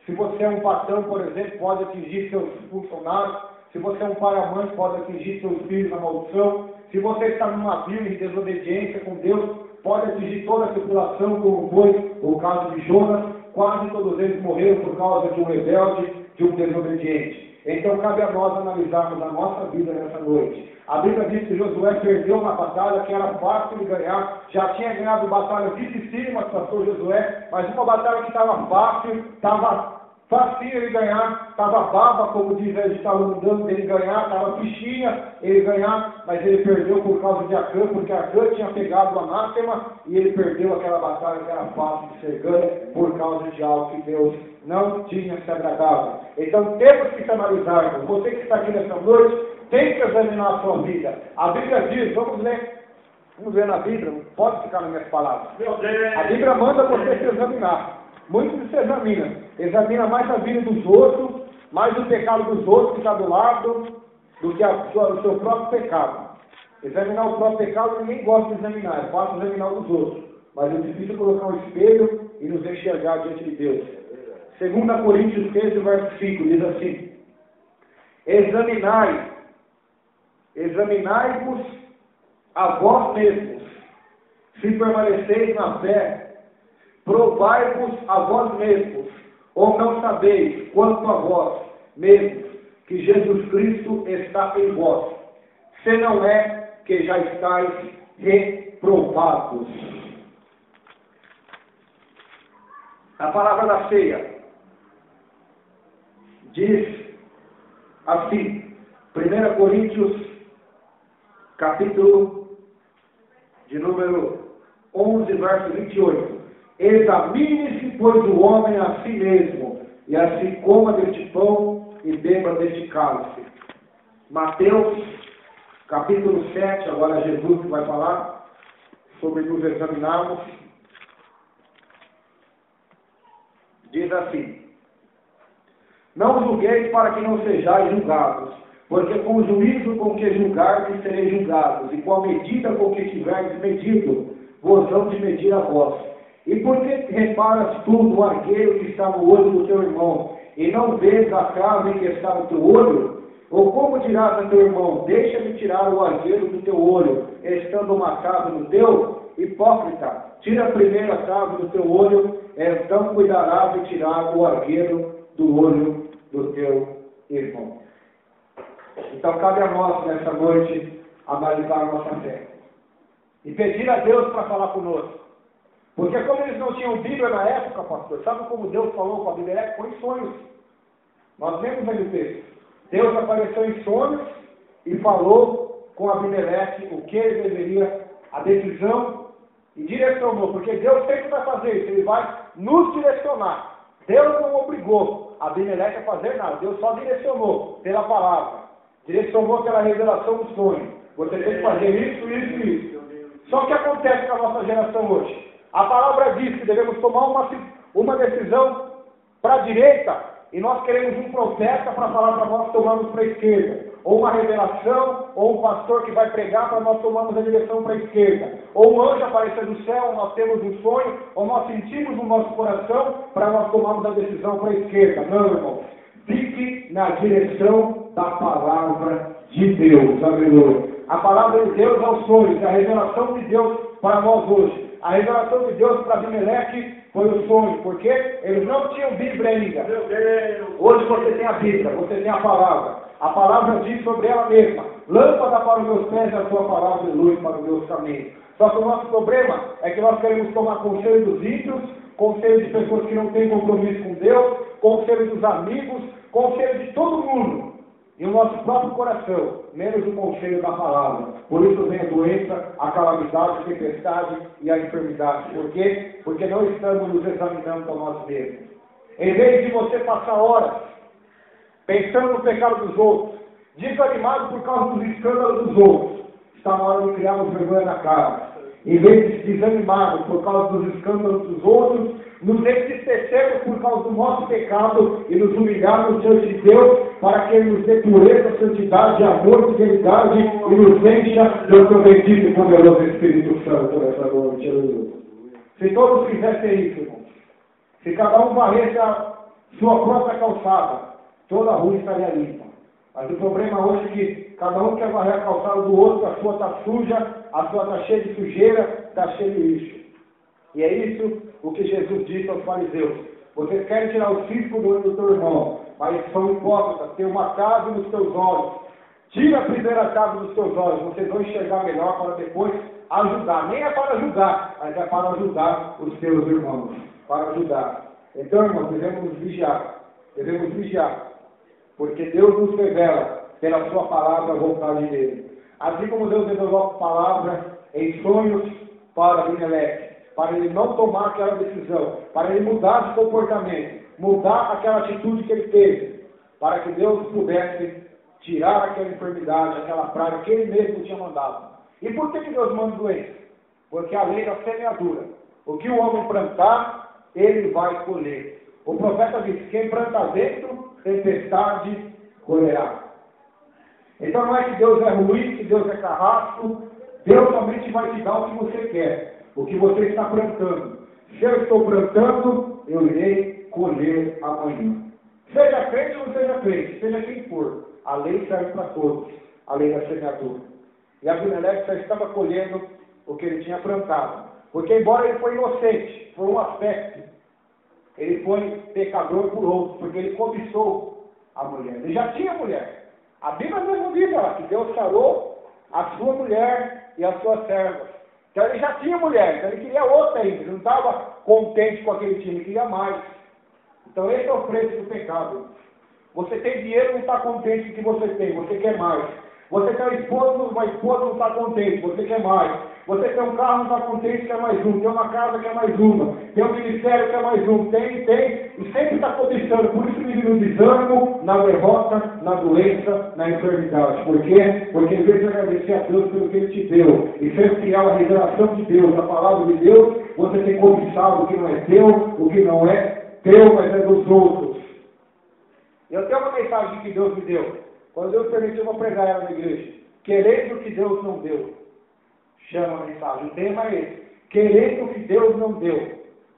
Se você é um patrão, por exemplo, pode atingir seus funcionários. Se você é um pai ou mãe, pode atingir seus filhos na maldição. Se você está numa vida de desobediência com Deus, pode atingir toda a tripulação, como foi o caso de Jonas. Quase todos eles morreram por causa de um rebelde, de um desobediente. Então cabe a nós analisarmos a nossa vida nessa noite. A Bíblia diz que Josué perdeu uma batalha que era fácil de ganhar. Já tinha ganhado batalhas dificílimas, pastor Josué, mas uma batalha que estava fácil, estava facinho ele ganhar, estava baba, como diz ele, estava mudando dele ganhar, estava fichinha ele ganhar, mas ele perdeu por causa de Acã, porque Acã tinha pegado o anátema e ele perdeu aquela batalha que era fácil de ser ganha por causa de algo que Deus não tinha se agradado. Então temos que se analisar. Você que está aqui nessa noite, tem que examinar a sua vida. A Bíblia diz, vamos ler na Bíblia, não pode ficar nas minhas palavras. A Bíblia manda você se examinar. Muitos se examina mais a vida dos outros, mais o pecado dos outros que está do lado, do que o seu próprio pecado. Examinar o próprio pecado, ninguém gosta de examinar, é fácil examinar o dos outros. Mas é difícil colocar um espelho e nos enxergar diante de Deus. 2 Coríntios 13, verso 5, diz assim: Examinai-vos a vós mesmos, se permaneceis na fé. Provai-vos a vós mesmos, ou não sabeis, quanto a vós mesmos, que Jesus Cristo está em vós. Se não é, que já estáis reprovados. A palavra da ceia diz assim, 1 Coríntios, capítulo de número 11, verso 28. Examine-se, pois, o homem a si mesmo, e assim coma deste pão e beba deste cálice. Mateus, capítulo 7, agora Jesus que vai falar sobre nos examinarmos. Diz assim: Não julgueis para que não sejais julgados, porque com o juízo com que julgardes sereis julgados, e com a medida com que tiverdes medido, vos hão de medir a vós. E por que reparas tu no argueiro que está no olho do teu irmão, e não vês a trave que está no teu olho? Ou como dirás a teu irmão, deixa-me tirar o argueiro do teu olho, estando uma trave no teu? Hipócrita, tira primeiro a trave do teu olho, então cuidarás de tirar o argueiro do olho do teu irmão. Então cabe a nós, nessa noite, analisar a nossa fé. E pedir a Deus para falar conosco. Porque como eles não tinham Bíblia na época, pastor, sabe como Deus falou com a Bíblia? Foi em sonhos. Nós lemos aí o texto. Deus apareceu em sonhos e falou com Abimeleque o que ele deveria, a decisão, e direcionou, porque Deus sempre vai fazer isso, ele vai nos direcionar. Deus não obrigou Abimeleque a fazer nada, Deus só direcionou pela palavra, direcionou pela revelação do sonho. Você tem que fazer isso, isso e isso. Só que o que acontece com a nossa geração hoje? A palavra diz que devemos tomar uma decisão para a direita, e nós queremos um profeta para falar para nós tomarmos para a esquerda. Ou uma revelação, ou um pastor que vai pregar para nós tomarmos a direção para a esquerda. Ou um anjo aparecer do céu, nós temos um sonho, ou nós sentimos no nosso coração para nós tomarmos a decisão para a esquerda. Não, irmãos. Fique na direção da palavra de Deus. Aleluia. A palavra de Deus é os sonhos, a revelação de Deus para nós hoje. A revelação de Deus para Abimeleque foi o sonho, porque eles não tinham Bíblia ainda. Hoje você tem a Bíblia, você tem a palavra. A palavra diz sobre ela mesma: lâmpada para os meus pés é a sua palavra e luz para os meus caminhos. Só que o nosso problema é que nós queremos tomar conselho dos ímpios, conselho de pessoas que não têm compromisso com Deus, conselho dos amigos, conselho de todo mundo. E o nosso próprio coração, menos o conselho da palavra. Por isso vem a doença, a calamidade, a tempestade e a enfermidade. Por quê? Porque não estamos nos examinando a nós mesmos. Em vez de você passar horas pensando no pecado dos outros, desanimado por causa dos escândalos dos outros, está na hora de criarmos vergonha na cara. Em vez de desanimarmos por causa dos escândalos dos outros, nos entristecermos por causa do nosso pecado e nos humilharmos diante de Deus para que Ele nos dê pureza, santidade, amor, fidelidade e nos encha do seu bendito e poderoso Espírito Santo nessa noite. Se todos fizessem isso, irmãos, se cada um varresse a sua própria calçada, toda a rua estaria limpa. Mas o problema hoje é que cada um quer varrer a calçada do outro, a sua está suja, a sua está cheia de sujeira, está cheia de lixo. E é isso o que Jesus disse aos fariseus. Vocês querem tirar o cisco do olho do teu irmão, mas são hipócritas, tem uma casa nos teus olhos. Tira a primeira casa dos teus olhos, vocês vão enxergar melhor para depois ajudar. Nem é para julgar, mas é para ajudar os teus irmãos. Para ajudar. Então, irmãos, devemos vigiar. Devemos vigiar. Porque Deus nos revela pela sua palavra a vontade dele. Assim como Deus revelou a palavra em sonhos para Abimeleque, para ele não tomar aquela decisão, para ele mudar de comportamento, mudar aquela atitude que ele teve, para que Deus pudesse tirar aquela enfermidade, aquela praga que ele mesmo tinha mandado. E por que Deus manda doença? Porque a lei da semeadura. O que o homem plantar, ele vai colher. O profeta diz: quem planta dentro, tempestade colherá. Então não é que Deus é ruim, que Deus é carrasco. Deus somente vai te dar o que você quer, o que você está plantando. Se eu estou plantando, eu irei colher amanhã. Seja crente ou não seja crente, seja quem for, a lei serve para todos, a lei da semeadura. E Abimeleque já estava colhendo o que ele tinha plantado. Porque embora ele foi inocente, por um aspecto, ele foi pecador por outro, porque ele cobiçou a mulher. Ele já tinha mulher. A Bíblia mesmo diz lá que Deus sarou a sua mulher e as suas servas. Então ele já tinha mulher, então ele queria outra ainda. Ele não estava contente com aquele time, ele queria mais. Então esse é o preço do pecado. Você tem dinheiro e não está contente com o que você tem, você quer mais. Você tem uma esposa não está contente, você quer mais. Você tem um carro, não está contente, quer mais um. Tem uma casa, quer mais uma. Tem um ministério, quer mais um. Tem. E sempre está cobiçando. Por isso vive no desânimo, na derrota, na doença, na enfermidade. Por quê? Porque em vez de agradecer a Deus pelo que Ele te deu, e sempre criar a revelação de Deus, a palavra de Deus, você tem cobiçado o que não é teu, o que não é teu, mas é dos outros. Eu tenho uma mensagem que Deus me deu. Quando Deus permitiu eu pregar ela na igreja. Querendo o que Deus não deu. Chama a mensagem. O tema é esse. Querendo o que Deus não deu.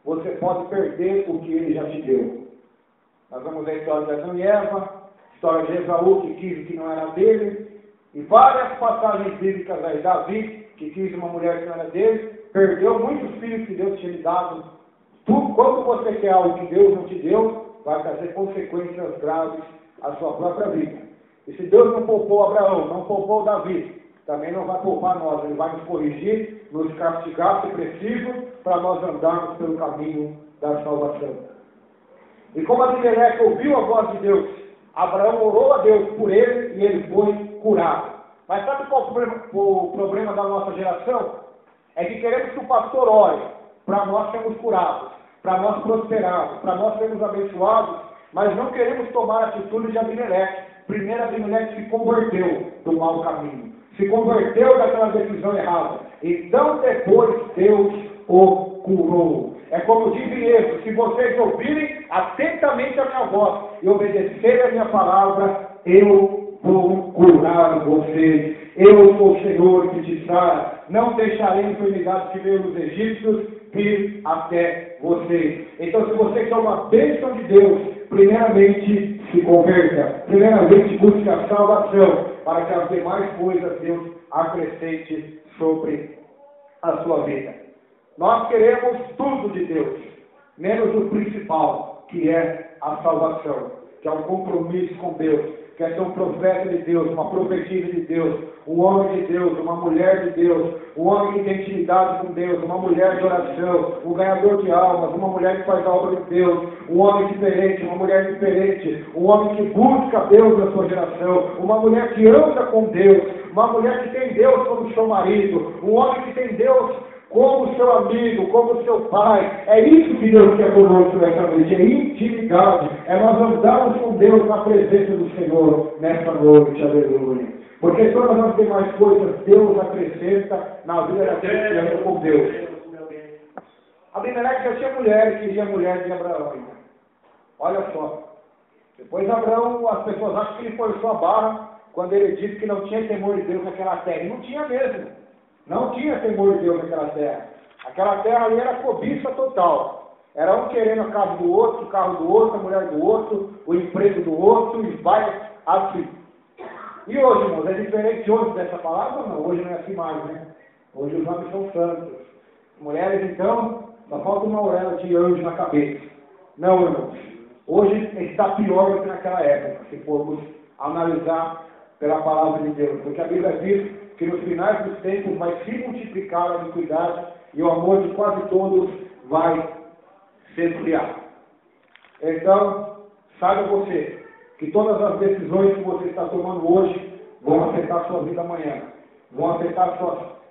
Você pode perder o que Ele já te deu. Nós vamos ver a história de Adão e Eva. História de Esaú, que quis o que não era dele. E várias passagens bíblicas aí. Davi, que quis uma mulher que não era dele. Perdeu muitos filhos que Deus tinha lhe dado. Quando você quer algo que Deus não te deu, vai trazer consequências graves à sua própria vida. E se Deus não poupou Abraão, não poupou Davi, também não vai poupar nós. Ele vai nos corrigir, nos castigar se preciso, para nós andarmos pelo caminho da salvação. E como Abimeleque ouviu a voz de Deus, Abraão orou a Deus por ele e ele foi curado. Mas sabe qual o problema da nossa geração? É que queremos que o pastor ore para nós sermos curados, para nós prosperarmos, para nós sermos abençoados, mas não queremos tomar a atitude de Abimeleque. Primeiro Abimeleque se converteu do mau caminho, se converteu daquela decisão errada. Então depois Deus o curou. É como diz Jesus, se vocês ouvirem atentamente a minha voz e obedecerem a minha palavra, eu vou curar vocês. Eu sou o Senhor que te sara. Não deixarei a enfermidade que veio dos egípcios vir até vocês. Então, se vocês são uma bênção de Deus, primeiramente se converta. Primeiramente busque a salvação, para que as demais coisas Deus acrescente sobre a sua vida. Nós queremos tudo de Deus, menos o principal, que é a salvação, que é um compromisso com Deus, que é ser um profeta de Deus, uma profetisa de Deus, um homem de Deus, uma mulher de Deus, um homem que tem intimidade com Deus, uma mulher de oração, um ganhador de almas, uma mulher que faz a obra de Deus, um homem diferente, uma mulher diferente, um homem que busca Deus na sua geração, uma mulher que anda com Deus, uma mulher que tem Deus como seu marido, um homem que tem Deus como seu amigo, como seu pai. É isso que Deus quer conosco nessa noite, é intimidade, é nós andarmos com Deus na presença do Senhor nessa noite, aleluia. Porque todas as demais coisas Deus acrescenta na vida daquele que anda com Deus. Abimeleque já tinha mulher e queria a mulher de Abraão. Olha só. Depois Abraão, as pessoas acham que ele forçou a barra quando ele disse que não tinha temor de Deus naquela terra. E não tinha mesmo. Não tinha temor de Deus naquela terra. Aquela terra ali era cobiça total. Era um querendo a casa do outro, o carro do outro, a mulher do outro, o emprego do outro, e vai assim. E hoje, irmãos, é diferente hoje dessa palavra ou não? Hoje não é assim mais, né? Hoje os homens são santos. Mulheres, então, só falta uma auréola de anjo na cabeça. Não, irmãos. Hoje está pior do que naquela época, se formos analisar pela palavra de Deus. Porque a Bíblia diz que nos finais dos tempos vai se multiplicar a iniquidade e o amor de quase todos vai se esfriar. Então, saiba você que todas as decisões que você está tomando hoje vão afetar a sua vida amanhã, vão afetar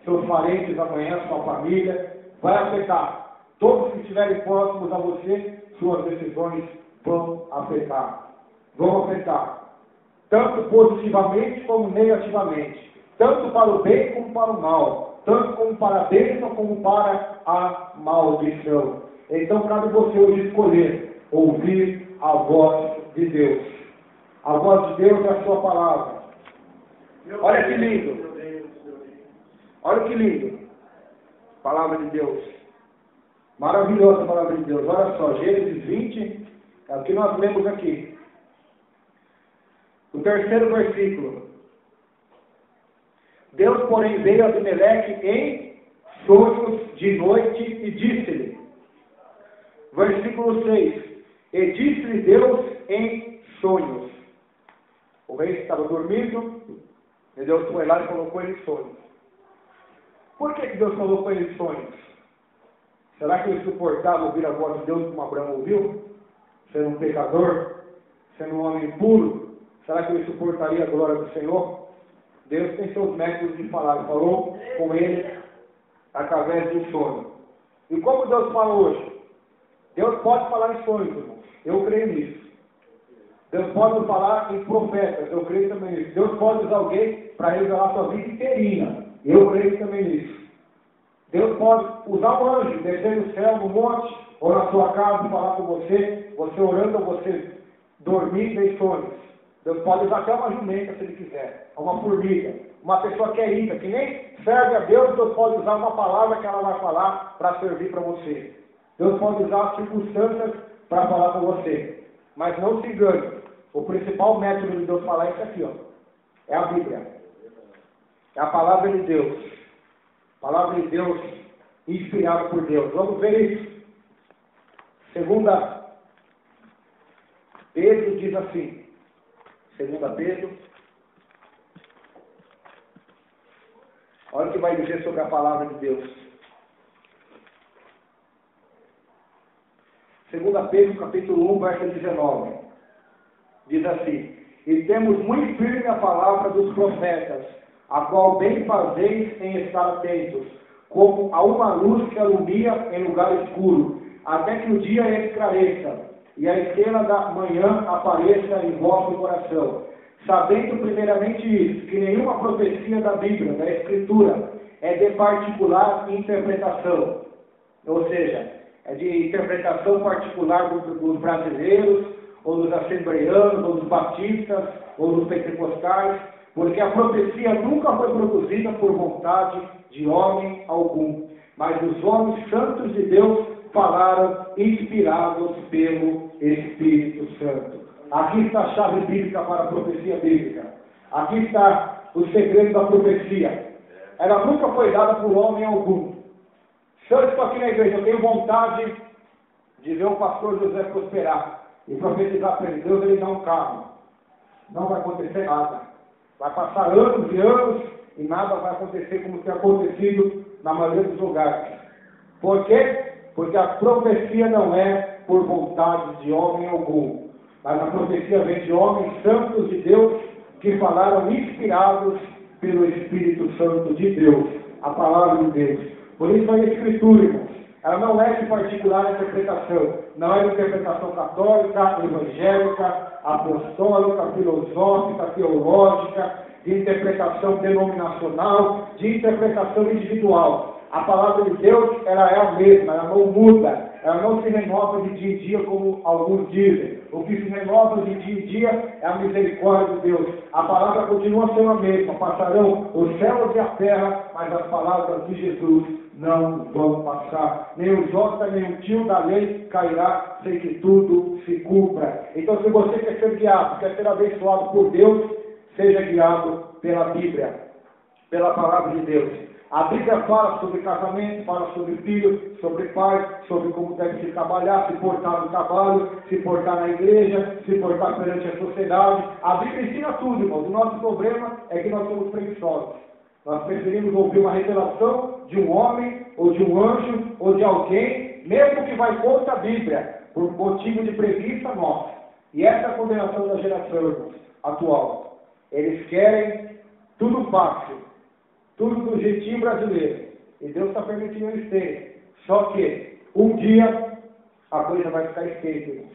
seus parentes amanhã, sua família, vai afetar todos que estiverem próximos a você, suas decisões vão afetar. Vão afetar, tanto positivamente como negativamente. Tanto para o bem como para o mal. Tanto como para a bênção como para a maldição. Então cabe você hoje escolher ouvir a voz de Deus. A voz de Deus é a sua palavra. Olha que lindo. Olha que lindo. Palavra de Deus. Maravilhosa a palavra de Deus. Olha só, Gênesis 20, é o que nós lemos aqui. O terceiro versículo. Deus, porém, veio a Abimeleque em sonhos de noite e disse-lhe, versículo 6, e disse-lhe Deus em sonhos. O rei estava dormindo, e Deus foi lá e colocou ele em sonhos. Por que Deus colocou ele em sonhos? Será que ele suportava ouvir a voz de Deus como Abraão ouviu? Sendo um pecador, sendo um homem impuro, será que ele suportaria a glória do Senhor? Deus tem seus métodos de falar. Falou com ele através de um sonho. E como Deus fala hoje? Deus pode falar em sonhos, irmãos. Eu creio nisso. Deus pode falar em profetas. Eu creio também nisso. Deus pode usar alguém para revelar a sua vida inteirinha. Eu creio também nisso. Deus pode usar um anjo, descer no céu, no monte, ou na sua casa, falar com você, você orando ou você dormindo em sonhos. Deus pode usar até uma jumenta, se ele quiser, uma formiga, uma pessoa querida, que nem serve a Deus, Deus pode usar uma palavra que ela vai falar para servir para você. Deus pode usar as circunstâncias para falar com você. Mas não se engane, o principal método de Deus falar é isso aqui, ó. É a Bíblia. É a palavra de Deus. A palavra de Deus inspirada por Deus. Vamos ver isso. Pedro diz assim, 2 Pedro, olha o que vai dizer sobre a palavra de Deus. 2 Pedro, capítulo 1, verso 19, diz assim, e temos muito firme a palavra dos profetas, a qual bem fazeis em estar atentos, como a uma luz que alumia em lugar escuro, até que o dia esclareça, e a estrela da manhã apareça em vosso coração, sabendo primeiramente isso, que nenhuma profecia da Bíblia, da Escritura, é de particular interpretação, ou seja, é de interpretação particular dos brasileiros, ou dos assembleianos, ou dos batistas, ou dos pentecostais, porque a profecia nunca foi produzida por vontade de homem algum, mas os homens santos de Deus falaram inspirados pelo Espírito Santo. Aqui está a chave bíblica para a profecia bíblica. Aqui está o segredo da profecia. Ela nunca foi dada por homem algum. Se eu estou aqui na igreja, eu tenho vontade de ver o pastor José prosperar e profetizar para ele, Deus, ele dá um carro. Não vai acontecer nada. Vai passar anos e anos e nada vai acontecer como tem acontecido na maioria dos lugares. Por quê? Porque a profecia não é por vontade de homem algum, mas a profecia vem de homens santos de Deus que falaram inspirados pelo Espírito Santo de Deus, a palavra de Deus. Por isso a Escritura, irmãos, ela não é de particular interpretação, não é de interpretação católica, evangélica, apostólica, filosófica, teológica, de interpretação denominacional, de interpretação individual. A palavra de Deus, ela é a mesma, ela não muda, ela não se renova de dia em dia como alguns dizem. O que se renova de dia em dia é a misericórdia de Deus. A palavra continua sendo a mesma, passarão os céus e a terra, mas as palavras de Jesus não vão passar. Nem o jota, nem o tio da lei cairá sem que tudo se cumpra. Então, se você quer ser guiado, quer ser abençoado por Deus, seja guiado pela Bíblia, pela palavra de Deus. A Bíblia fala sobre casamento, fala sobre filho, sobre pai, sobre como deve se trabalhar, se portar no trabalho, se portar na igreja, se portar perante a sociedade. A Bíblia ensina tudo, irmãos. O nosso problema é que nós somos preguiçosos. Nós preferimos ouvir uma revelação de um homem, ou de um anjo, ou de alguém, mesmo que vai contra a Bíblia, por motivo de preguiça nossa. E essa é a condenação da geração, irmãos, atual. Eles querem tudo fácil, tudo do jeitinho brasileiro. E Deus está permitindo eles terem. Só que, um dia, a coisa vai ficar escrita, irmãos.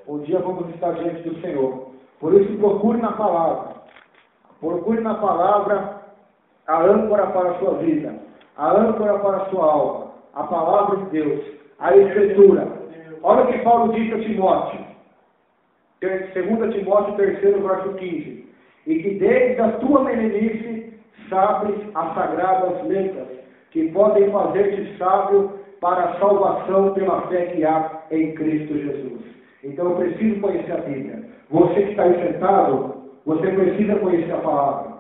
Um dia vamos estar diante do Senhor. Por isso, procure na palavra. Procure na palavra a âncora para a sua vida, a âncora para a sua alma, a palavra de Deus, a Escritura. Olha o que Paulo disse a Timóteo. 2 Timóteo 3, verso 15. E que desde a tua meninice sabes as sagradas letras, que podem fazer-te sábio para a salvação pela fé que há em Cristo Jesus. Então eu preciso conhecer a Bíblia. Você que está aí sentado, você precisa conhecer a palavra.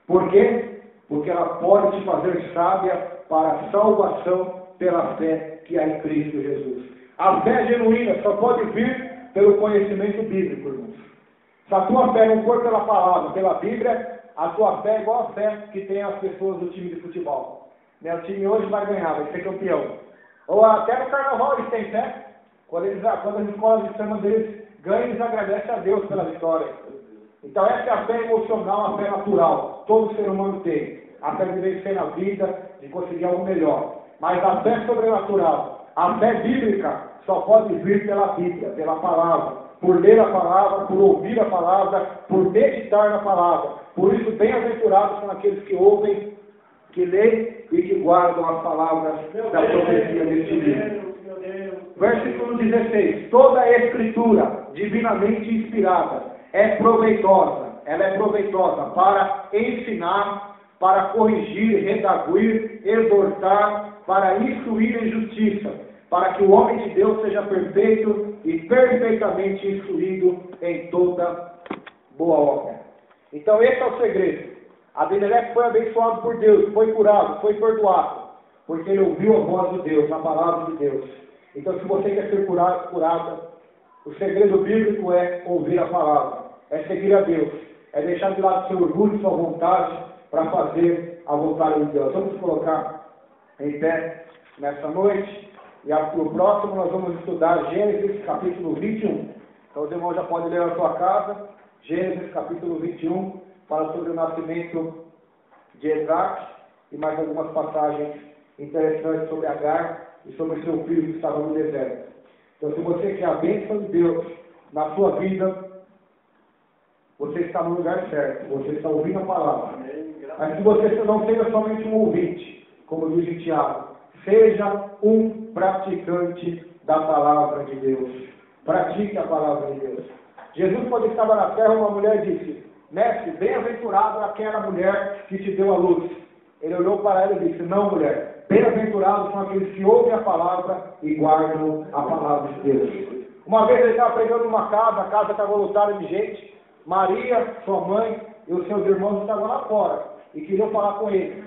Por quê? Porque ela pode te fazer sábia para a salvação pela fé que há em Cristo Jesus. A fé genuína só pode vir pelo conhecimento bíblico, irmãos. Se a tua fé não for pela palavra, pela Bíblia, a tua fé é igual a fé que tem as pessoas do time de futebol. Meu time hoje vai ganhar, vai ser campeão. Ou até no carnaval eles têm fé. Quando as escolas de samba deles ganham, eles agradecem a Deus pela vitória. Então essa é a fé emocional, a fé natural. Todo ser humano tem. A fé de vencer na vida, de conseguir algo melhor. Mas a fé sobrenatural, a fé bíblica, só pode vir pela Bíblia, pela palavra. Por ler a palavra, por ouvir a palavra, por meditar na palavra. Por isso, bem-aventurados são aqueles que ouvem, que leem e que guardam as palavras da profecia deste livro. Versículo 16. Toda a Escritura, divinamente inspirada, é proveitosa. Ela é proveitosa para ensinar, para corrigir, redarguir, exortar, para instruir em justiça, para que o homem de Deus seja perfeito e perfeitamente instruído em toda boa obra. Então esse é o segredo. Abimeleque foi abençoado por Deus, foi curado, foi perdoado, porque ele ouviu a voz de Deus, a palavra de Deus. Então se você quer ser curada, O segredo bíblico é ouvir a palavra, é seguir a Deus, é deixar de lado seu orgulho, sua vontade, para fazer a vontade de Deus. Vamos colocar em pé nessa noite, e o próximo nós vamos estudar Gênesis capítulo 21. Então os irmãos já podem ler na sua casa, Gênesis capítulo 21, fala sobre o nascimento de Isaac, e mais algumas passagens interessantes sobre Agar e sobre seu filho que estava no deserto. Então, se você quer a bênção de Deus na sua vida, você está no lugar certo, você está ouvindo a palavra. Mas se você não seja somente um ouvinte, como diz em Tiago, seja um praticante da palavra de Deus. Pratique a palavra de Deus. Jesus, quando estava na terra, uma mulher disse: Mestre, bem-aventurado aquela mulher que te deu a luz. Ele olhou para ela e disse: Não, mulher, bem-aventurados são aqueles que ouvem a palavra e guardam a palavra de Deus. Uma vez ele estava pregando numa casa, a casa estava lotada de gente. Maria, sua mãe e os seus irmãos estavam lá fora e queriam falar com ele.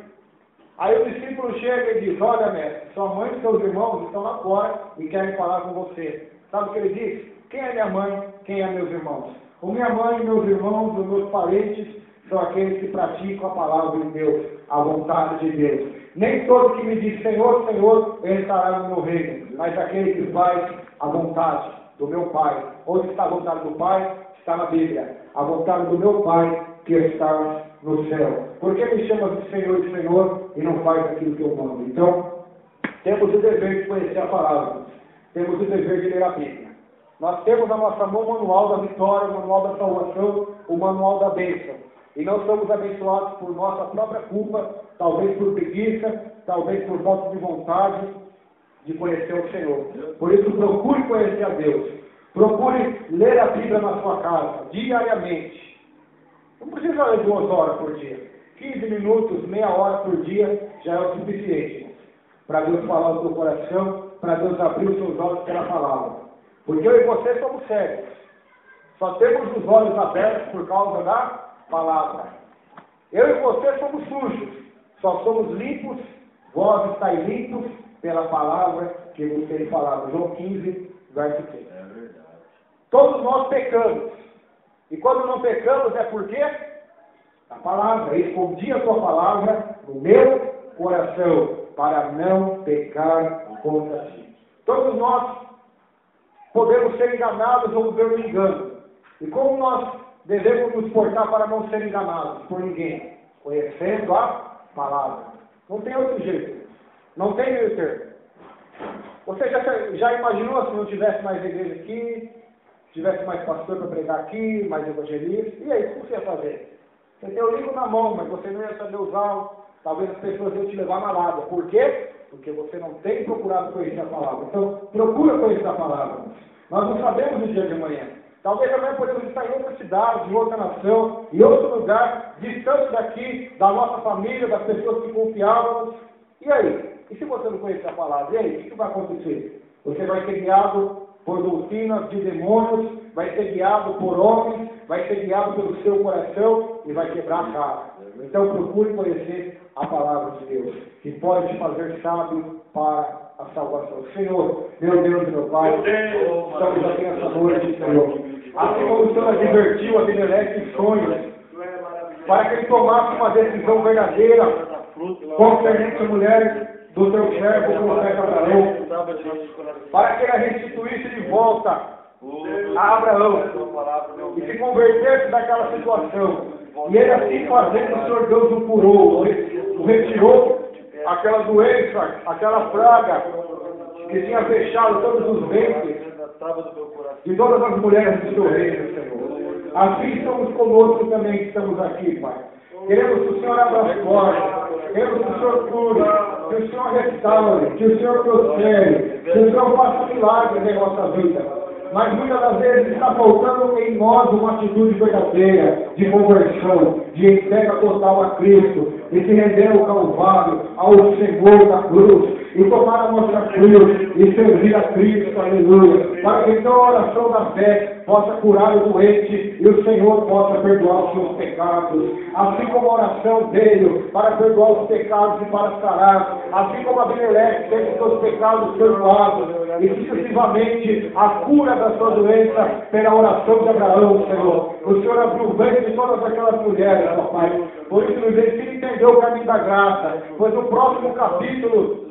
Aí o discípulo chega e diz: Olha, mestre, sua mãe e seus irmãos estão lá fora e querem falar com você. Sabe o que ele diz? Quem é minha mãe? Quem é meus irmãos? O minha mãe, meus irmãos, os meus parentes são aqueles que praticam a palavra de Deus, a vontade de Deus. Nem todo que me diz Senhor, Senhor, ele estará no meu reino, mas aquele que faz a vontade do meu Pai. Onde está a vontade do Pai? Está na Bíblia. A vontade do meu Pai que está no céu. Por que me chama de Senhor e Senhor e não faz aquilo que eu mando? Então, temos o dever de conhecer a palavra. Temos o dever de ler a Bíblia. Nós temos na nossa mão o manual da vitória, o manual da salvação, o manual da bênção. E não somos abençoados por nossa própria culpa, talvez por preguiça, talvez por falta de vontade de conhecer o Senhor. Por isso, procure conhecer a Deus. Procure ler a Bíblia na sua casa, diariamente. Não precisa ler 2 horas por dia. 15 minutos, meia hora por dia já é o suficiente para Deus falar no seu coração, para Deus abrir os seus olhos pela palavra. Porque eu e você somos cegos. Só temos os olhos abertos por causa da palavra. Eu e você somos sujos. Só somos limpos, vós estáis limpos pela palavra que vos tem falado. João 15, verso 6. É verdade. Todos nós pecamos. E quando não pecamos é porque a palavra, eu escondi a tua palavra no meu coração para não pecar contra ti. Todos nós podemos ser enganados ou viver no engano. E como nós devemos nos portar para não ser enganados por ninguém? Conhecendo a palavra. Não tem outro jeito. Não tem meio termo. Você já imaginou se não tivesse mais igreja aqui, tivesse mais pastor para pregar aqui, mais evangelista? E aí, o que você ia fazer? Você tem o livro na mão, mas você não ia saber usá-lo. Talvez as pessoas iam te levar na lábia. Por quê? Porque você não tem procurado conhecer a palavra. Então, procura conhecer a palavra. Nós não sabemos o dia de amanhã. Talvez amanhã podemos estar em outra cidade, em outra nação, em outro lugar, distante daqui, da nossa família, das pessoas que confiávamos. E aí? E se você não conhecer a palavra? E aí? O que vai acontecer? Você vai ser guiado por doutrinas de demônios, vai ser guiado por homens, vai ser guiado pelo seu coração e vai quebrar a cara. Então procure conhecer a palavra de Deus, que pode te fazer sábio para a salvação. Senhor, meu Deus e meu Pai, estamos aqui nessa noite, Senhor. Assim como o Senhor advertiu Abimeleque em sonhos, para que ele tomasse uma decisão verdadeira concernente a mulher do teu servo, o profeta Abraão, para que ele restituísse de volta a Abraão e se convertesse daquela situação. E ele assim fazendo, o Senhor Deus o curou, o retirou aquela doença, aquela praga que tinha fechado todos os ventres de todas as mulheres do seu reino, Senhor. Assim estamos conosco também que estamos aqui, Pai. Queremos que o Senhor abra as portas, queremos que o Senhor cure, que o Senhor restaure, que o Senhor prospere, que o Senhor faça milagres em nossa vida. Mas muitas das vezes está faltando em nós uma atitude verdadeira de conversão, de entrega total a Cristo, e se render ao Calvário, ao Senhor da cruz, e tomar a nossa cruz e servir a Cristo, aleluia. Para que então a oração da fé possa curar o doente e o Senhor possa perdoar os seus pecados. Assim como a oração veio para perdoar os pecados e para sarar, assim como Abimeleque teve os seus pecados perdoados, e sucessivamente a cura da sua doença pela oração de Abraão, Senhor. O Senhor abriu o ventre de todas aquelas mulheres, ó Pai. Por isso nos ensina a entender o caminho da graça, pois no próximo capítulo,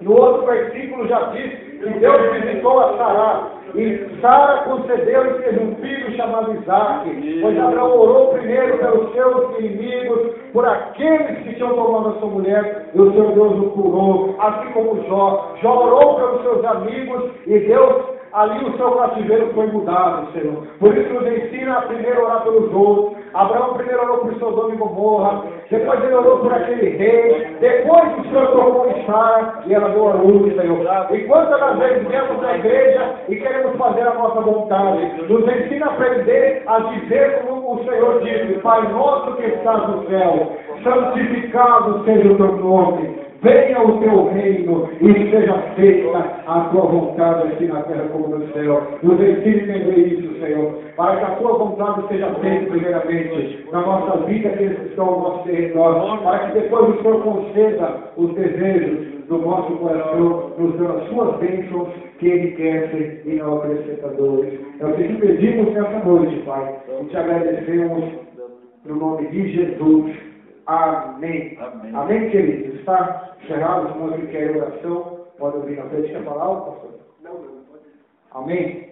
no outro versículo já diz que Deus visitou a Sará, e Sara concedeu e teve um filho chamado Isaac, pois Abraão orou primeiro pelos seus inimigos, por aqueles que tinham tomado a sua mulher, e o Senhor Deus o curou, assim como Jó. Jó orou pelos seus amigos, e Deus, ali o seu cativeiro foi mudado, Senhor. Por isso nos ensina a primeiro orar pelos outros. Abraão primeiro orou por Sodoma e Gomorra, depois ele orou por aquele rei, depois o Senhor tocou em Sara e ela deu a luz, Senhor. E quantas vezes viemos na igreja e queremos fazer a nossa vontade, nos ensina a aprender a dizer como o Senhor disse: Pai nosso que estás no céu, santificado seja o teu nome. Venha o teu reino e seja feita a tua vontade aqui na terra como no céu. Nos ensine a entender isso, Senhor, para que a tua vontade seja feita primeiramente na nossa vida, aqueles que estão ao nosso território, para que depois o Senhor conceda os desejos do nosso coração, nos dando as suas bênçãos que enriquecem e não acrescentadores. É o que te pedimos nessa noite, Pai, e te agradecemos no nome de Jesus. Amém. Amém. Amém, queridos. Está encerrado. Se você quer oração, pode ouvir na frente. Quer falar algo, pastor? Não, pode. Amém.